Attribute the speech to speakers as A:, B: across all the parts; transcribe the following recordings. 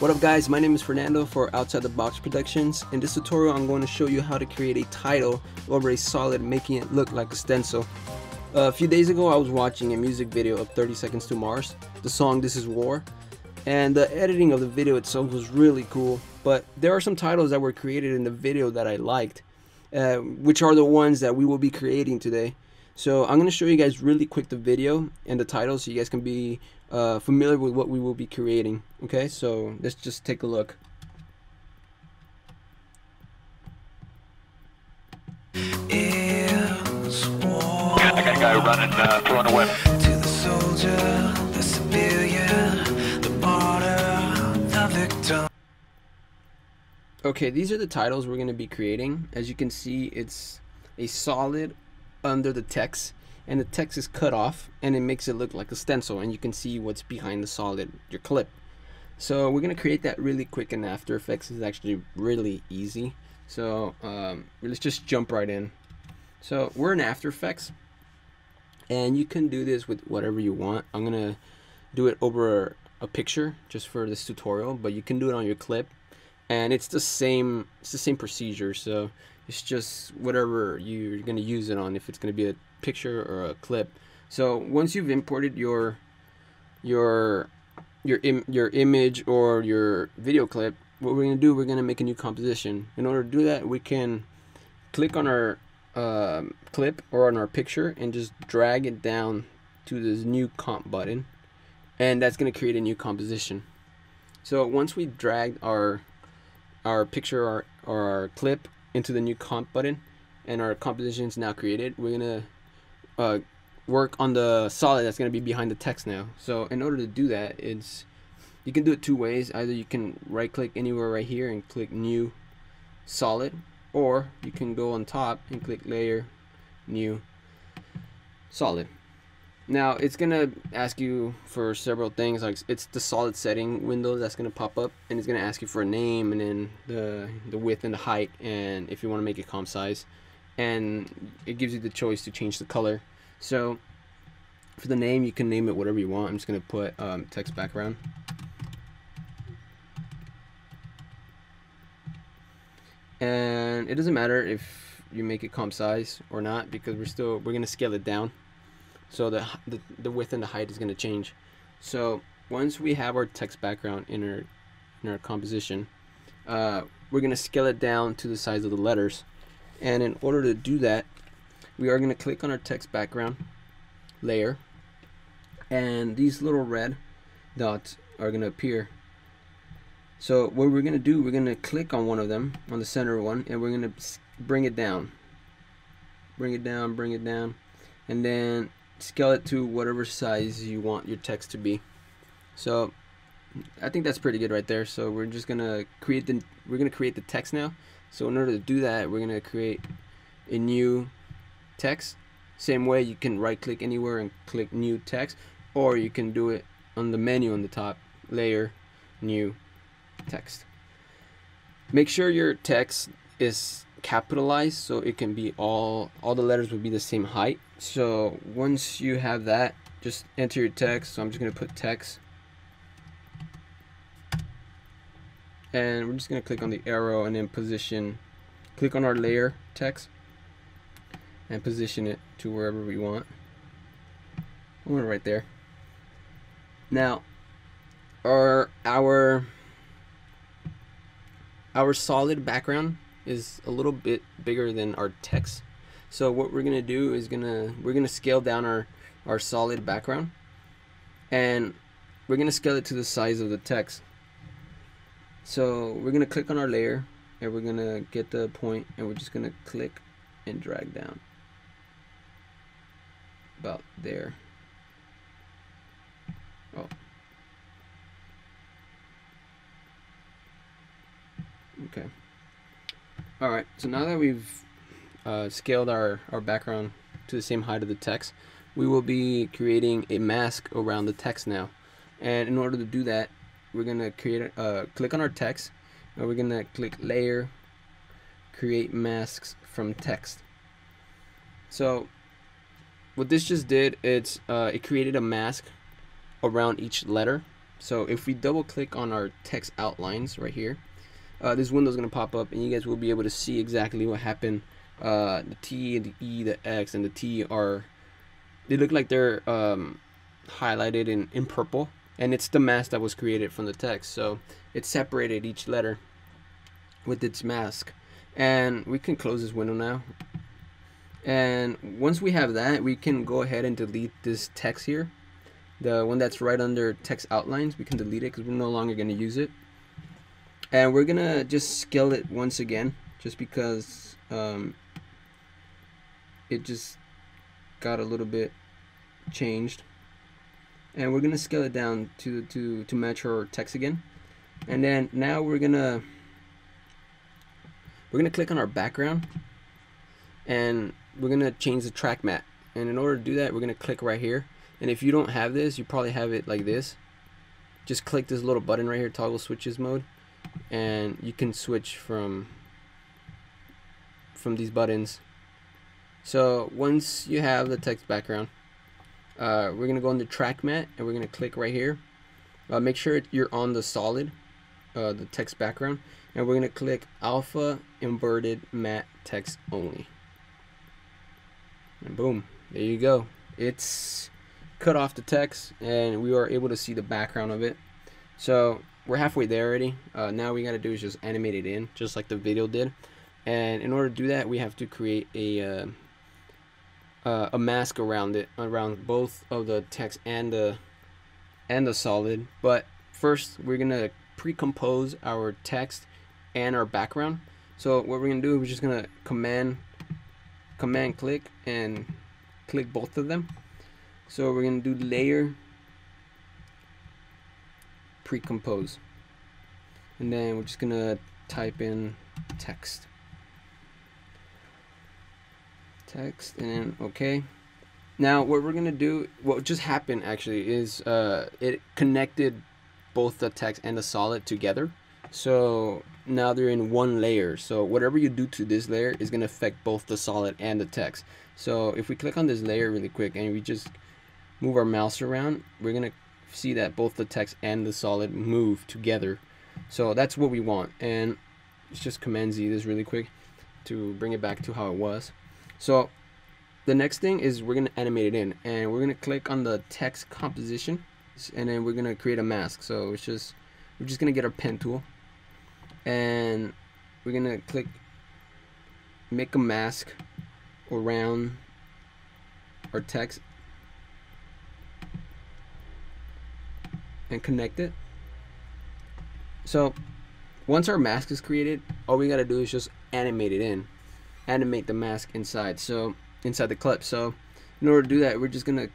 A: What up guys, my name is Fernando for Outsidethebox Productions. In this tutorial I'm going to show you how to create a title over a solid, making it look like a stencil. A few days ago I was watching a music video of 30 Seconds to Mars, the song This Is War, and the editing of the video itself was really cool, but there are some titles that were created in the video that I liked, which are the ones that we will be creating today. So I'm going to show you guys really quick the video and the title so you guys can be familiar with what we will be creating. Okay, so let's just take a look.
B: I got a guy running, throwing a weapon. To the soldier, the civilian, the martyr, the victim.
A: Okay, these are the titles we're going to be creating. As you can see, it's a solid under the text, and the text is cut off and it makes it look like a stencil, and you can see what's behind the solid, your clip. So we're going to create that really quick in After Effects. It's actually really easy. So let's just jump right in. So we're in After Effects, and you can do this with whatever you want. I'm gonna do it over a picture just for this tutorial, but you can do it on your clip, and it's the same procedure. So it's just whatever you're gonna use it on, if it's gonna be a picture or a clip. So once you've imported your image or your video clip, what we're gonna do, we're gonna make a new composition. In order to do that, we can click on our clip or on our picture and just drag it down to this new comp button, and that's going to create a new composition. So once we drag our picture or our clip into the new comp button and our composition is now created, we're going to work on the solid that's going to be behind the text now. So in order to do that, you can do it two ways. Either you can right click anywhere right here and click new solid, or you can go on top and click layer, new solid. Now it's gonna ask you for several things, like it's the solid setting window that's gonna pop up, and it's gonna ask you for a name, and then the width and the height, and if you want to make it comp size, and it gives you the choice to change the color. So for the name, you can name it whatever you want. I'm just gonna put text background. And it doesn't matter if you make it comp size or not, because we're gonna scale it down, so the width and the height is gonna change. So once we have our text background in our composition, we're gonna scale it down to the size of the letters. And in order to do that, we are gonna click on our text background layer, and these little red dots are gonna appear. So what we're going to do, we're going to click on one of them, on the center one, and we're going to bring it down. Bring it down, and then scale it to whatever size you want your text to be. So I think that's pretty good right there. So we're just going to create the text now. So in order to do that, we're going to create a new text. Same way, you can right click anywhere and click new text, or you can do it on the menu on the top, layer, new text. Make sure your text is capitalized so it can be all the letters will be the same height. So once you have that, just enter your text. So I'm just going to put text, and we're just going to click on the arrow and then click on our layer text and position it to wherever we want. I want it right there. Now our solid background is a little bit bigger than our text. So what we're gonna do is we're gonna scale down our solid background, and we're gonna scale it to the size of the text. So we're gonna click on our layer, and we're gonna get the point, and we're just gonna click and drag down about there. Oh. Okay. Alright, so now that we've scaled our background to the same height of the text, we will be creating a mask around the text now. And in order to do that, we're going to click on our text, and we're going to click layer, create masks from text. So what this just did, it created a mask around each letter. So if we double click on our text outlines right here, this window is going to pop up, and you guys will be able to see exactly what happened. The T, the E, the X, and the T they look like they're highlighted in purple, and it's the mask that was created from the text. So it separated each letter with its mask. And we can close this window now. And once we have that, we can go ahead and delete this text here, the one that's right under text outlines. We can delete it because we're no longer going to use it. And we're gonna just scale it once again, just because it just got a little bit changed. And we're gonna scale it down to match our text again. And then now we're gonna click on our background, and we're gonna change the track matte. And in order to do that, we're gonna click right here. And if you don't have this, you probably have it like this. Just click this little button right here, toggle switches mode, and you can switch from these buttons. So once you have the text background, we're gonna go into track matte, and we're gonna click right here. Make sure you're on the solid, the text background, and we're gonna click alpha inverted matte text only. And boom, there you go. It's cut off the text, and we are able to see the background of it. So we're halfway there already. Now we gotta do is just animate it in, just like the video did. And in order to do that, we have to create a mask around it, around both of the text and the solid. But first, we're gonna pre-compose our text and our background. So what we're gonna do is we're just gonna command click and click both of them. So we're gonna do layer pre-compose, and then we're just gonna type in text, and then okay. Now what we're gonna do, what just happened actually is it connected both the text and the solid together. So now they're in one layer. So whatever you do to this layer is gonna affect both the solid and the text. So if we click on this layer really quick and we just move our mouse around, we're gonna see that both the text and the solid move together. So that's what we want. And let's just Command Z this really quick to bring it back to how it was. So the next thing is we're gonna animate it in, and we're gonna click on the text composition, and then we're gonna create a mask. So we're just gonna get our pen tool, and we're gonna click make a mask around our text and connect it. So once our mask is created, all we gotta do is just animate it in, animate the mask inside, so inside the clip. So in order to do that, we're just gonna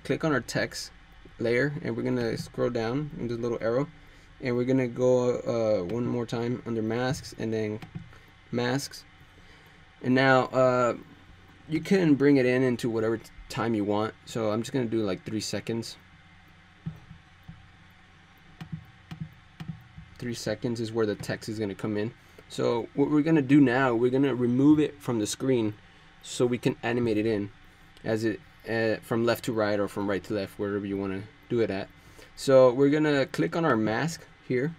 A: click on our text layer, and we're gonna scroll down in this little arrow, and we're gonna go one more time under masks, and then masks. And now you can bring it into whatever time you want. So I'm just gonna do like 3 seconds. 3 seconds is where the text is going to come in. So what we're going to do now, we're going to remove it from the screen so we can animate it in as it from left to right or from right to left, wherever you want to do it at. So we're going to click on our mask here,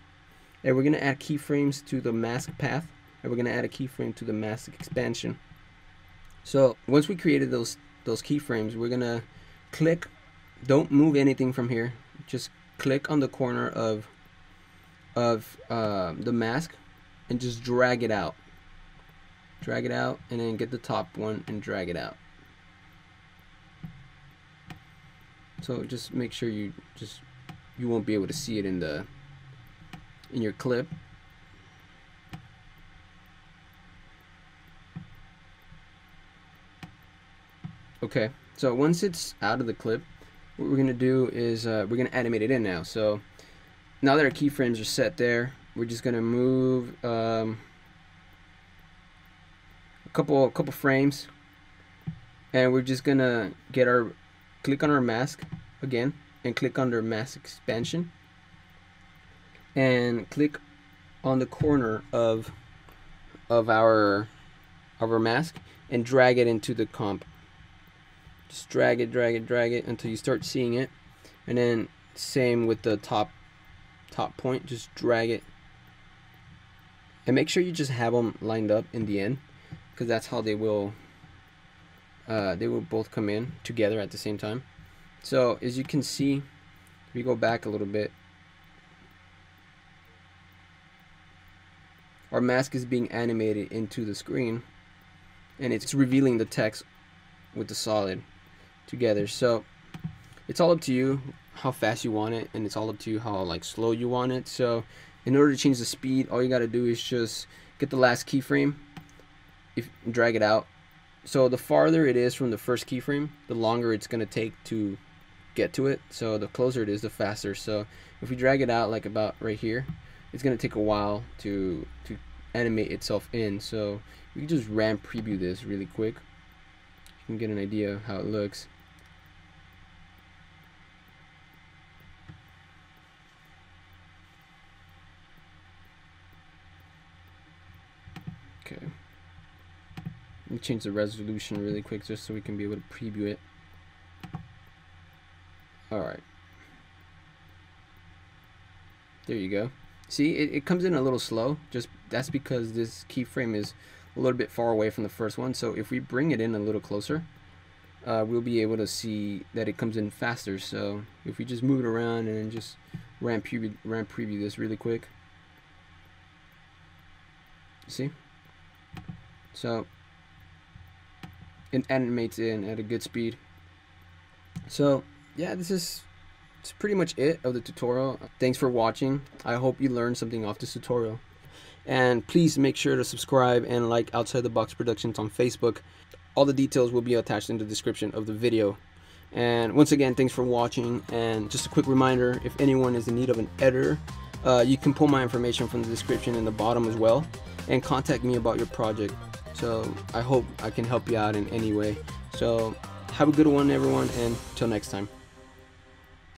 A: and we're going to add keyframes to the mask path, and we're going to add a keyframe to the mask expansion. So once we created those keyframes, we're going to click, don't move anything from here, just click on the corner of the mask and just drag it out, and then get the top one and drag it out. So just make sure you won't be able to see it in your clip. Okay, so once it's out of the clip, what we're gonna do is we're gonna animate it in now. So now that our keyframes are set there, we're just gonna move a couple frames, and we're just gonna click on our mask again, and click under mask expansion, and click on the corner of our mask and drag it into the comp. Just drag it until you start seeing it, and then same with the top top point, just drag it, and make sure you just have them lined up in the end, because that's how they will both come in together at the same time. So as you can see, if we go back a little bit, our mask is being animated into the screen, and it's revealing the text with the solid together. So it's all up to you how fast you want it, and it's all up to you how like slow you want it. So in order to change the speed, all you got to do is just get the last keyframe, drag it out. So the farther it is from the first keyframe, the longer it's going to take to get to it. So the closer it is, the faster. So if we drag it out like about right here, it's going to take a while to animate itself in. So we can just ramp preview this really quick. You can get an idea of how it looks. Okay. Let me change the resolution really quick just so we can be able to preview it. Alright. There you go. See, it comes in a little slow. Just that's because this keyframe is a little bit far away from the first one. So if we bring it in a little closer, we'll be able to see that it comes in faster. So if we just move it around and then just ramp preview this really quick. See? So it animates in at a good speed. So yeah, it's pretty much it of the tutorial. Thanks for watching. I hope you learned something off this tutorial. And please make sure to subscribe and like Outside the Box Productions on Facebook. All the details will be attached in the description of the video. And once again, thanks for watching. And just a quick reminder, if anyone is in need of an editor, you can pull my information from the description in the bottom as well, and contact me about your project. So I hope I can help you out in any way. So have a good one, everyone, and till next time.